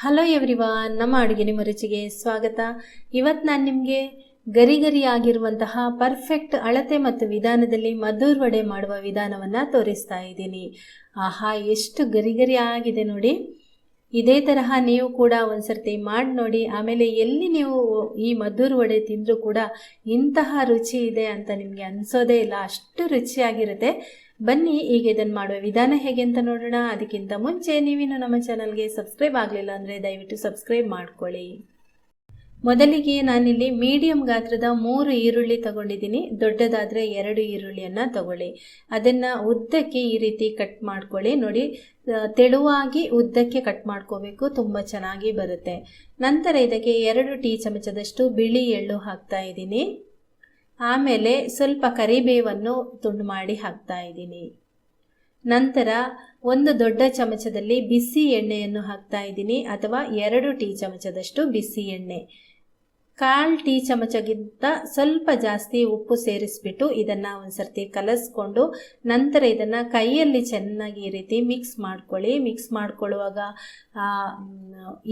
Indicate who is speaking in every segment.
Speaker 1: Hello everyone, ನಮ್ಮ ಅಡುಗೆ ನಿಮ್ಮ ರುಚಿಗೆ ಸ್ವಾಗತ. ಇವತ್ತು ನಾನು ನಿಮಗೆ ಗರಿ ಗರಿ ಆಗಿರುವಂತಹ ಪರ್ಫೆಕ್ಟ್ ಅಳತೆ ಮತ್ತು ವಿಧಾನದಲ್ಲಿ ಮದ್ದೂರು ವಡೆ ಮಾಡುವ ವಿಧಾನವನ್ನು ತೋರಿಸ್ತಾ ಇದ್ದೀನಿ. ಆಹಾ, ಎಷ್ಟು ಗರಿ ಗರಿ ಆಗಿದೆ ನೋಡಿ. ಇದೇ ತರಹ ನೀವು ಕೂಡ ಒಂದ್ಸರ್ತಿ ಮಾಡಿ ನೋಡಿ. ಆಮೇಲೆ ಎಲ್ಲಿ ನೀವು ಈ ಮದ್ದೂರು ವಡೆ ತಿಂದರೂ ಕೂಡ ಇಂತಹ ರುಚಿ ಇದೆ ಅಂತ ನಿಮಗೆ ಅನಿಸೋದೇ ಇಲ್ಲ, ಅಷ್ಟು ರುಚಿಯಾಗಿರುತ್ತೆ. ಬನ್ನಿ ಈಗ ಇದನ್ನು ಮಾಡುವ ವಿಧಾನ ಹೇಗೆ ಅಂತ ನೋಡೋಣ. ಅದಕ್ಕಿಂತ ಮುಂಚೆ ನೀವಿನ್ನು ನಮ್ಮ ಚಾನಲ್ಗೆ ಸಬ್ಸ್ಕ್ರೈಬ್ ಆಗಲಿಲ್ಲ ಅಂದರೆ ದಯವಿಟ್ಟು ಸಬ್ಸ್ಕ್ರೈಬ್ ಮಾಡ್ಕೊಳ್ಳಿ. ಮೊದಲಿಗೆ ನಾನಿಲ್ಲಿ ಮೀಡಿಯಂ ಗಾತ್ರದ 3 ಈರುಳ್ಳಿ ತಗೊಂಡಿದ್ದೀನಿ. ದೊಡ್ಡದಾದರೆ 2 ಈರುಳ್ಳಿಯನ್ನು ತಗೊಳ್ಳಿ. ಅದನ್ನು ಉದ್ದಕ್ಕೆ ಈ ರೀತಿ ಕಟ್ ಮಾಡ್ಕೊಳ್ಳಿ. ನೋಡಿ, ತೆಳುವಾಗಿ ಉದ್ದಕ್ಕೆ ಕಟ್ ಮಾಡ್ಕೋಬೇಕು, ತುಂಬ ಚೆನ್ನಾಗಿ ಬರುತ್ತೆ. ನಂತರ ಇದಕ್ಕೆ 2 ಟೀ ಚಮಚದಷ್ಟು ಬಿಳಿ ಎಳ್ಳು ಹಾಕ್ತಾ ಇದ್ದೀನಿ. ಆಮೇಲೆ ಸ್ವಲ್ಪ ಕರಿಬೇವನ್ನು ತುಂಡು ಮಾಡಿ ಹಾಕ್ತಾ ಇದ್ದೀನಿ. ನಂತರ 1 ದೊಡ್ಡ ಚಮಚದಲ್ಲಿ ಬಿಸಿ ಎಣ್ಣೆಯನ್ನು ಹಾಕ್ತಾ ಇದ್ದೀನಿ, ಅಥವಾ 2 ಟೀ ಚಮಚದಷ್ಟು ಬಿಸಿ ಎಣ್ಣೆ. 1/4 ಟೀ ಚಮಚಗಿಂತ ಸ್ವಲ್ಪ ಜಾಸ್ತಿ ಉಪ್ಪು ಸೇರಿಸ್ಬಿಟ್ಟು ಇದನ್ನು ಒಂದ್ಸರ್ತಿ ಕಲಸ್ಕೊಂಡು ನಂತರ ಇದನ್ನು ಕೈಯಲ್ಲಿ ಚೆನ್ನಾಗಿ ಈ ರೀತಿ ಮಿಕ್ಸ್ ಮಾಡ್ಕೊಳ್ಳಿ. ಮಿಕ್ಸ್ ಮಾಡ್ಕೊಳ್ಳುವಾಗ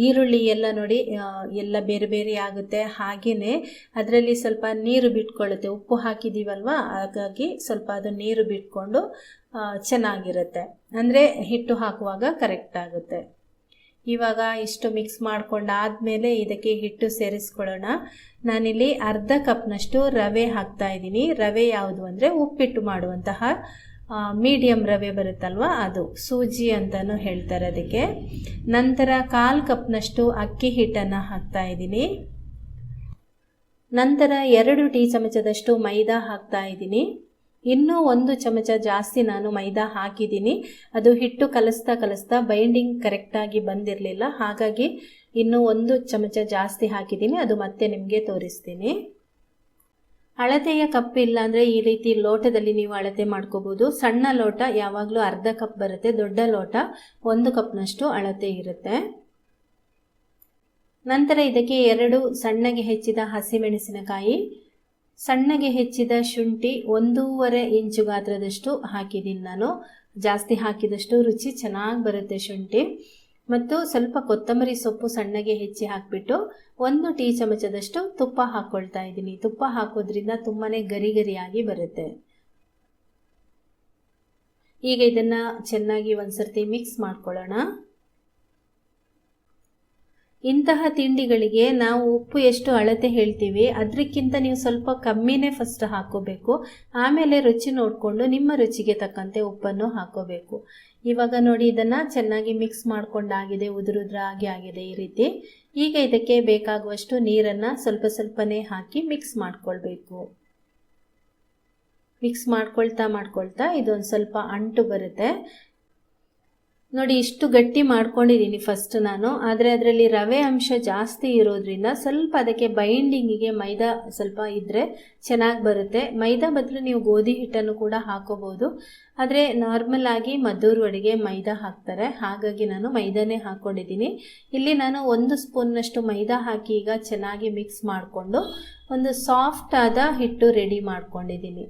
Speaker 1: ಈರುಳ್ಳಿ ಎಲ್ಲ ನೋಡಿ ಎಲ್ಲ ಬೇರೆ ಬೇರೆ ಆಗುತ್ತೆ. ಹಾಗೆಯೇ ಅದರಲ್ಲಿ ಸ್ವಲ್ಪ ನೀರು ಬಿಟ್ಕೊಳ್ಳುತ್ತೆ, ಉಪ್ಪು ಹಾಕಿದ್ದೀವಲ್ವ, ಹಾಗಾಗಿ ಸ್ವಲ್ಪ ಅದು ನೀರು ಬಿಟ್ಕೊಂಡು ಚೆನ್ನಾಗಿರುತ್ತೆ. ಅಂದರೆ ಹಿಟ್ಟು ಹಾಕುವಾಗ ಕರೆಕ್ಟ್ ಆಗುತ್ತೆ. ಇವಾಗ ಇಷ್ಟು ಮಿಕ್ಸ್ ಮಾಡ್ಕೊಂಡಾದ್ಮೇಲೆ ಇದಕ್ಕೆ ಹಿಟ್ಟು ಸೇರಿಸ್ಕೊಳ್ಳೋಣ. ನಾನಿಲ್ಲಿ ಅರ್ಧ ಕಪ್ನಷ್ಟು ರವೆ ಹಾಕ್ತಾ ಇದ್ದೀನಿ. ರವೆ ಯಾವುದು ಅಂದರೆ ಉಪ್ಪಿಟ್ಟು ಮಾಡುವಂತಹ ಮೀಡಿಯಂ ರವೆ ಬರುತ್ತಲ್ವ, ಅದು ಸೂಜಿ ಅಂತಲೂ ಹೇಳ್ತಾರೆ ಅದಕ್ಕೆ. ನಂತರ 1/4 ಕಪ್ನಷ್ಟು ಅಕ್ಕಿ ಹಿಟ್ಟನ್ನು ಹಾಕ್ತಾ ಇದ್ದೀನಿ. ನಂತರ 2 ಟೀ ಚಮಚದಷ್ಟು ಮೈದಾ ಹಾಕ್ತಾ ಇದ್ದೀನಿ. ಇನ್ನೂ 1 ಚಮಚ ಜಾಸ್ತಿ ನಾನು ಮೈದಾ ಹಾಕಿದ್ದೀನಿ. ಅದು ಹಿಟ್ಟು ಕಲಿಸ್ತಾ ಬೈಂಡಿಂಗ್ ಕರೆಕ್ಟಾಗಿ ಬಂದಿರಲಿಲ್ಲ, ಹಾಗಾಗಿ ಇನ್ನೂ 1 ಚಮಚ ಜಾಸ್ತಿ ಹಾಕಿದ್ದೀನಿ. ಅದು ಮತ್ತೆ ನಿಮಗೆ ತೋರಿಸ್ತೀನಿ. ಅಳತೆಯ ಕಪ್ ಇಲ್ಲ ಅಂದರೆ ಈ ರೀತಿ ಲೋಟದಲ್ಲಿ ನೀವು ಅಳತೆ ಮಾಡ್ಕೋಬೋದು. ಸಣ್ಣ ಲೋಟ ಯಾವಾಗಲೂ ಅರ್ಧ ಕಪ್ ಬರುತ್ತೆ, ದೊಡ್ಡ ಲೋಟ 1 ಕಪ್ನಷ್ಟು ಅಳತೆ ಇರುತ್ತೆ. ನಂತರ ಇದಕ್ಕೆ 2 ಸಣ್ಣಗೆ ಹೆಚ್ಚಿದ ಹಸಿಮೆಣಸಿನಕಾಯಿ, ಸಣ್ಣಗೆ ಹೆಚ್ಚಿದ ಶುಂಠಿ 1.5 ಇಂಚು ಗಾತ್ರದಷ್ಟು ಹಾಕಿದ್ದೀನಿ ನಾನು. ಜಾಸ್ತಿ ಹಾಕಿದಷ್ಟು ರುಚಿ ಚೆನ್ನಾಗಿ ಬರುತ್ತೆ ಶುಂಠಿ. ಮತ್ತು ಸ್ವಲ್ಪ ಕೊತ್ತಂಬರಿ ಸೊಪ್ಪು ಸಣ್ಣಗೆ ಹೆಚ್ಚಿ ಹಾಕಿಬಿಟ್ಟು 1 ಟೀ ಚಮಚದಷ್ಟು ತುಪ್ಪ ಹಾಕ್ಕೊಳ್ತಾ ಇದ್ದೀನಿ. ತುಪ್ಪ ಹಾಕೋದ್ರಿಂದ ತುಂಬಾ ಗರಿ ಗರಿಯಾಗಿ ಬರುತ್ತೆ. ಈಗ ಇದನ್ನು ಚೆನ್ನಾಗಿ ಒಂದ್ಸರ್ತಿ ಮಿಕ್ಸ್ ಮಾಡ್ಕೊಳ್ಳೋಣ. ಇಂತಹ ತಿಂಡಿಗಳಿಗೆ ನಾವು ಉಪ್ಪು ಎಷ್ಟು ಅಳತೆ ಹೇಳ್ತೀವಿ ಅದಕ್ಕಿಂತ ನೀವು ಸ್ವಲ್ಪ ಕಮ್ಮಿನೇ ಫಸ್ಟ್ ಹಾಕೋಬೇಕು. ಆಮೇಲೆ ರುಚಿ ನೋಡಿಕೊಂಡು ನಿಮ್ಮ ರುಚಿಗೆ ತಕ್ಕಂತೆ ಉಪ್ಪನ್ನು ಹಾಕೋಬೇಕು. ಇವಾಗ ನೋಡಿ, ಇದನ್ನು ಚೆನ್ನಾಗಿ ಮಿಕ್ಸ್ ಮಾಡ್ಕೊಂಡಾಗಿದೆ, ಉದುರುದ್ರಾಗಿ ಆಗಿದೆ ಈ ರೀತಿ. ಈಗ ಇದಕ್ಕೆ ಬೇಕಾಗುವಷ್ಟು ನೀರನ್ನು ಸ್ವಲ್ಪನೇ ಹಾಕಿ ಮಿಕ್ಸ್ ಮಾಡ್ಕೊಳ್ಬೇಕು. ಮಿಕ್ಸ್ ಮಾಡ್ಕೊಳ್ತಾ ಇದೊಂದು ಸ್ವಲ್ಪ ಅಂಟು ಬರುತ್ತೆ ನೋಡಿ. ಇಷ್ಟು ಗಟ್ಟಿ ಮಾಡ್ಕೊಂಡಿದ್ದೀನಿ ಫಸ್ಟ್ ನಾನು, ಆದರೆ ಅದರಲ್ಲಿ ರವೆ ಅಂಶ ಜಾಸ್ತಿ ಇರೋದ್ರಿಂದ ಸ್ವಲ್ಪ ಅದಕ್ಕೆ ಬೈಂಡಿಂಗಿಗೆ ಮೈದಾ ಸ್ವಲ್ಪ ಇದ್ದರೆ ಚೆನ್ನಾಗಿ ಬರುತ್ತೆ. ಮೈದಾ ಬದಲು ನೀವು ಗೋಧಿ ಹಿಟ್ಟನ್ನು ಕೂಡ ಹಾಕೋಬೋದು, ಆದರೆ ನಾರ್ಮಲ್ ಆಗಿ ಮದ್ದೂರು ವಡೆಗೆ ಮೈದಾ ಹಾಕ್ತಾರೆ, ಹಾಗಾಗಿ ನಾನು ಮೈದಾನೇ ಹಾಕ್ಕೊಂಡಿದ್ದೀನಿ. ಇಲ್ಲಿ ನಾನು 1 ಸ್ಪೂನ್ನಷ್ಟು ಮೈದಾ ಹಾಕಿ ಈಗ ಚೆನ್ನಾಗಿ ಮಿಕ್ಸ್ ಮಾಡಿಕೊಂಡು ಒಂದು ಸಾಫ್ಟ್ ಆದ ಹಿಟ್ಟು ರೆಡಿ ಮಾಡ್ಕೊಂಡಿದ್ದೀನಿ.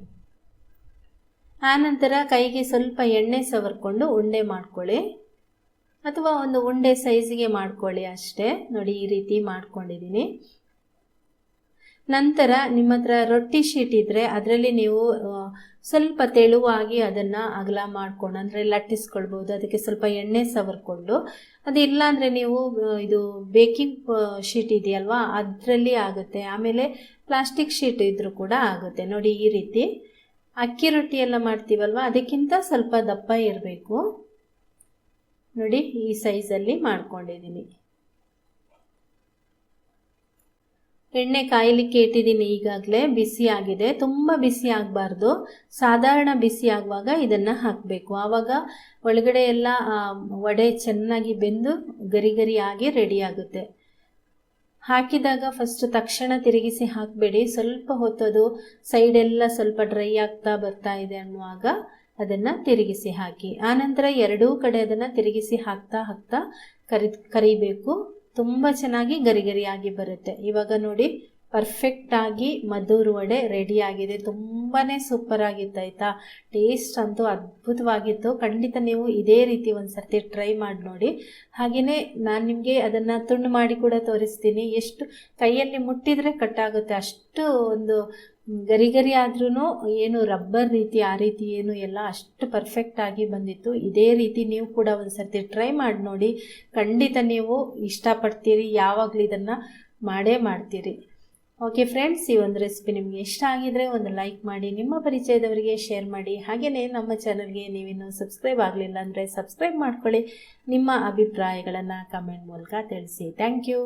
Speaker 1: ಆನಂತರ ಕೈಗೆ ಸ್ವಲ್ಪ ಎಣ್ಣೆ ಸವರ್ಕೊಂಡು ಉಂಡೆ ಮಾಡ್ಕೊಳ್ಳಿ, ಅಥವಾ ಒಂದು ಉಂಡೆ ಸೈಜಿಗೆ ಮಾಡ್ಕೊಳ್ಳಿ ಅಷ್ಟೇ. ನೋಡಿ, ಈ ರೀತಿ ಮಾಡ್ಕೊಂಡಿದ್ದೀನಿ. ನಂತರ ನಿಮ್ಮ ಹತ್ರ ರೊಟ್ಟಿ ಶೀಟ್ ಇದ್ದರೆ ಅದರಲ್ಲಿ ನೀವು ಸ್ವಲ್ಪ ತೆಳುವಾಗಿ ಅದನ್ನು ಅಗಲ ಮಾಡ್ಕೊಂಡು ಅಂದರೆ ಲಟ್ಟಿಸ್ಕೊಳ್ಬೋದು. ಅದಕ್ಕೆ ಸ್ವಲ್ಪ ಎಣ್ಣೆ ಸವರ್ಕೊಂಡು, ಅದಿಲ್ಲ ಅಂದರೆ ನೀವು ಇದು ಬೇಕಿಂಗ್ ಶೀಟ್ ಇದೆಯಲ್ವಾ ಅದರಲ್ಲಿ ಆಗುತ್ತೆ. ಆಮೇಲೆ ಪ್ಲಾಸ್ಟಿಕ್ ಶೀಟ್ ಇದ್ರೂ ಕೂಡ ಆಗುತ್ತೆ. ನೋಡಿ, ಈ ರೀತಿ ಅಕ್ಕಿ ರೊಟ್ಟಿ ಎಲ್ಲ ಮಾಡ್ತೀವಲ್ವ ಅದಕ್ಕಿಂತ ಸ್ವಲ್ಪ ದಪ್ಪ ಇರಬೇಕು. ನೋಡಿ, ಈ ಸೈಜಲ್ಲಿ ಮಾಡ್ಕೊಂಡಿದ್ದೀನಿ. ಎಣ್ಣೆ ಕಾಯಲಿಕ್ಕೆ ಇಟ್ಟಿದ್ದೀನಿ, ಈಗಾಗಲೇ ಬಿಸಿ ಆಗಿದೆ. ತುಂಬ ಬಿಸಿ ಆಗಬಾರ್ದು, ಸಾಧಾರಣ ಬಿಸಿ ಆಗುವಾಗ ಇದನ್ನು ಹಾಕಬೇಕು. ಆವಾಗ ಒಳಗಡೆ ಎಲ್ಲ ವಡೆ ಚೆನ್ನಾಗಿ ಬೆಂದು ಗರಿ ಗರಿಯಾಗಿ ರೆಡಿ ಆಗುತ್ತೆ. ಹಾಕಿದಾಗ ಫಸ್ಟ್ ತಕ್ಷಣ ತಿರುಗಿಸಿ ಹಾಕಬೇಡಿ. ಸ್ವಲ್ಪ ಹೊತ್ತದು ಸೈಡೆಲ್ಲ ಸ್ವಲ್ಪ ಡ್ರೈ ಆಗ್ತಾ ಬರ್ತಾ ಇದೆ ಅನ್ನುವಾಗ ಅದನ್ನು ತಿರುಗಿಸಿ ಹಾಕಿ. ಆನಂತರ 2 ಕಡೆ ಅದನ್ನು ತಿರುಗಿಸಿ ಹಾಕ್ತಾ ಕರಿಬೇಕು. ತುಂಬ ಚೆನ್ನಾಗಿ ಗರಿ ಗರಿಯಾಗಿ ಬರುತ್ತೆ. ಇವಾಗ ನೋಡಿ, ಪರ್ಫೆಕ್ಟಾಗಿ ಮದ್ದೂರು ವಡೆ ರೆಡಿಯಾಗಿದೆ. ತುಂಬಾ ಸೂಪರ್ ಆಗಿತ್ತು ಆಯಿತಾ. ಟೇಸ್ಟ್ ಅಂತೂ ಅದ್ಭುತವಾಗಿತ್ತು. ಖಂಡಿತ ನೀವು ಇದೇ ರೀತಿ ಒಂದು ಸರ್ತಿ ಟ್ರೈ ಮಾಡಿ ನೋಡಿ. ಹಾಗೆಯೇ ನಾನು ನಿಮಗೆ ಅದನ್ನು ತುಂಡು ಮಾಡಿ ಕೂಡ ತೋರಿಸ್ತೀನಿ. ಎಷ್ಟು ಕೈಯಲ್ಲಿ ಮುಟ್ಟಿದರೆ ಕಟ್ಟಾಗುತ್ತೆ, ಅಷ್ಟು ಒಂದು ಗರಿ ಗರಿ ಆದ್ರೂ ಏನು ರಬ್ಬರ್ ರೀತಿ ಆ ರೀತಿ ಏನು ಎಲ್ಲ ಅಷ್ಟು ಪರ್ಫೆಕ್ಟಾಗಿ ಬಂದಿತ್ತು. ಇದೇ ರೀತಿ ನೀವು ಕೂಡ ಒಂದು ಸರ್ತಿ ಟ್ರೈ ಮಾಡಿ ನೋಡಿ. ಖಂಡಿತ ನೀವು ಇಷ್ಟಪಡ್ತೀರಿ, ಯಾವಾಗಲೂ ಇದನ್ನು ಮಾಡೇ ಮಾಡ್ತೀರಿ. ಓಕೆ ಫ್ರೆಂಡ್ಸ್, ಈ ಒಂದು ರೆಸಿಪಿ ನಿಮಗೆ ಇಷ್ಟ ಆಗಿದರೆ ಒಂದು ಲೈಕ್ ಮಾಡಿ, ನಿಮ್ಮ ಪರಿಚಯದವರಿಗೆ ಶೇರ್ ಮಾಡಿ. ಹಾಗೆಯೇ ನಮ್ಮ ಚಾನಲ್ಗೆ ನೀವಿನ್ನೂ ಸಬ್ಸ್ಕ್ರೈಬ್ ಆಗಲಿಲ್ಲ ಅಂದರೆ ಸಬ್ಸ್ಕ್ರೈಬ್ ಮಾಡ್ಕೊಳ್ಳಿ. ನಿಮ್ಮ ಅಭಿಪ್ರಾಯಗಳನ್ನು ಕಮೆಂಟ್ ಮೂಲಕ ತಿಳಿಸಿ. Thank you.